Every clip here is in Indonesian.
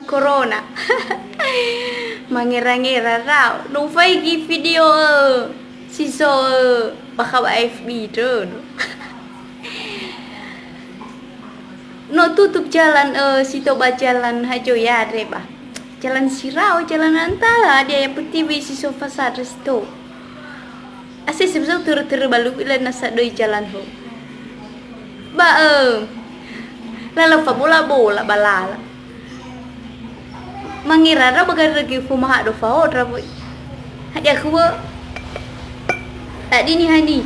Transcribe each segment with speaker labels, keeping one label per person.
Speaker 1: Corona. Mangira-ngira raw. Nung phải ghi video si so baka AFB tuh. No tutup jalan si toba jalan hajo ya reba. Jalan Sirau, jalan antara dia yang putih si so fasad resto. Asyik sebesar tur-tur balu bila nasa doi jalan ho. Ba lalu fa bola balala. Mangira ra bagar lagi fumaha do fa odra boy. Hadia kuwa. Tadi ni hani.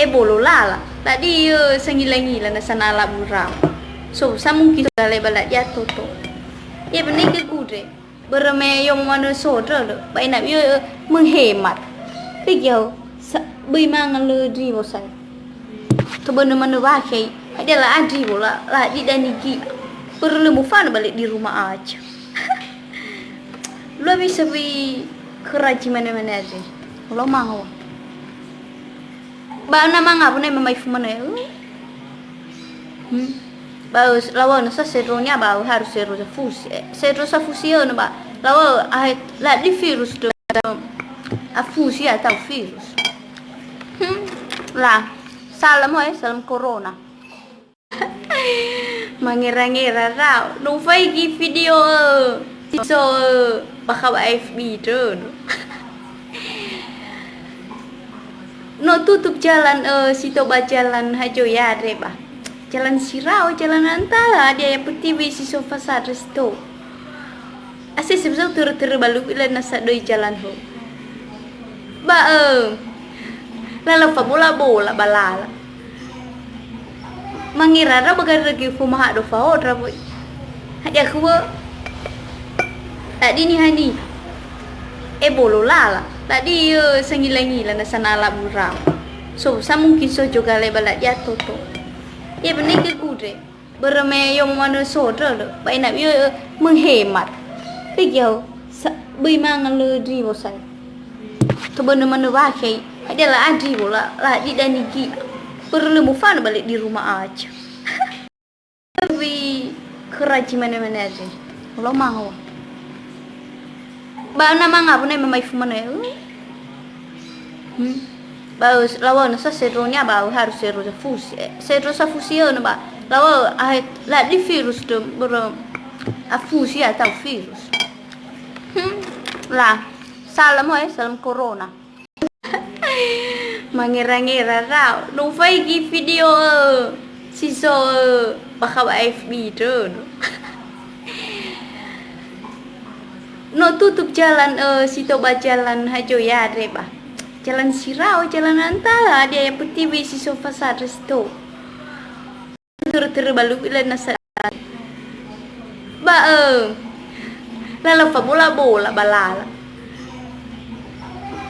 Speaker 1: Bolo lala. Tadi sangila-ngila na sanala buram. So sa mungkin dale balat ya toto. Ya benar ke kude. Berme yang mana sodra lo. Baik nak menghemat. Kejauh. Bui mangan le di bosai. Tu benar-benar wakai. Ada lah adri bola. Lah di dan niki. Perlu mufan balik di rumah aja. Lo bisa bi keraji mana-mana aja. Lo mau. Ba nama ngapa nih memang mana ya? Bau lawan sa serunya bau harus seru fusi. Seru sa fusion ba. Lawan lah di virus tu. Fusi atau virus. Lah salam salam corona. Mangira-ngira raw. Nung phải ghi video so baka AFB tuh. No tutup jalan si toba jalan hajo ya reba. Jalan Sirau, jalan antara dia yang putih si so fasad resto. Asyik sebesar tur-tur balu bila nasa doi jalan ho. Ba lalu fa bola balala. Mangira ra bagar lagi fumaha do fa odra boy. Hadia kuwa. Tadi ni hani. Bolo lala. Tadi sangila-ngila na sanala buram. So sa mungkin so juga le balat ya toto. Ya benar ke kude. Berme yang mana sodra lo. Baik nak menghemat. Kejauh. Bui mangan le di bosai. Tu benar-benar wakai. Ada lah adri bola. Lah di dan niki. Perlu mufan balik di rumah aja. Tapi keraji mana-mana aja. Lo mau. Ba nama ngapa nih memang mana ya? Bau lawan sa serunya bau harus seru fusi. Seru sa fusion ba. Lawan lah di virus tu fusi atau virus. Lah salam salam corona. Mangira-ngira raw. Nung phải ghi video si so baka AFB tuh. No tutup jalan si toba jalan hajo ya reba. Jalan Sirau, jalan antara dia yang putih si so fasad resto. Tur-tur balu bila nasa. Ba lalu fa bola balala.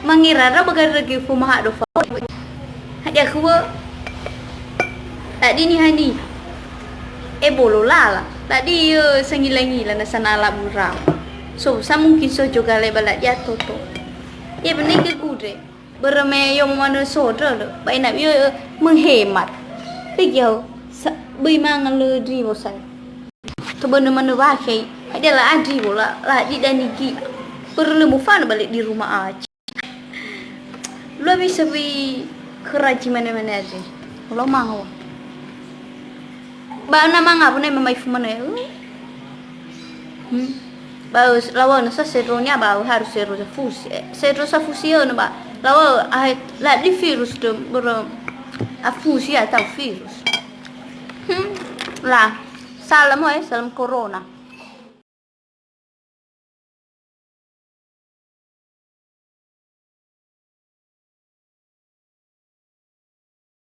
Speaker 1: Mangira ra bagar lagi fumaha do fa. Hadia kuwa. Tadi ni hani. Bolo lala. Tadi sangila-ngila na sanala buram. So sa mungkin so juga le balat ya toto. Ya benar ke kude. Berme yang mana sodra lo. Baik nak menghemat. Kejauh. Bui mangan le di bosai. Tu benar-benar wakai. Ada lah adri bola. Lah di dan niki. Perlu mufan balik di rumah aja. Lo bisa bi keraji mana-mana aja. Lo mau. Ba nama ngapa nih memang mana ya? Bau lawan sa serunya bau harus seru fusi. Seru sa fusion ba. Lawan lah di virus tu fusi atau virus. Lah salam salam corona.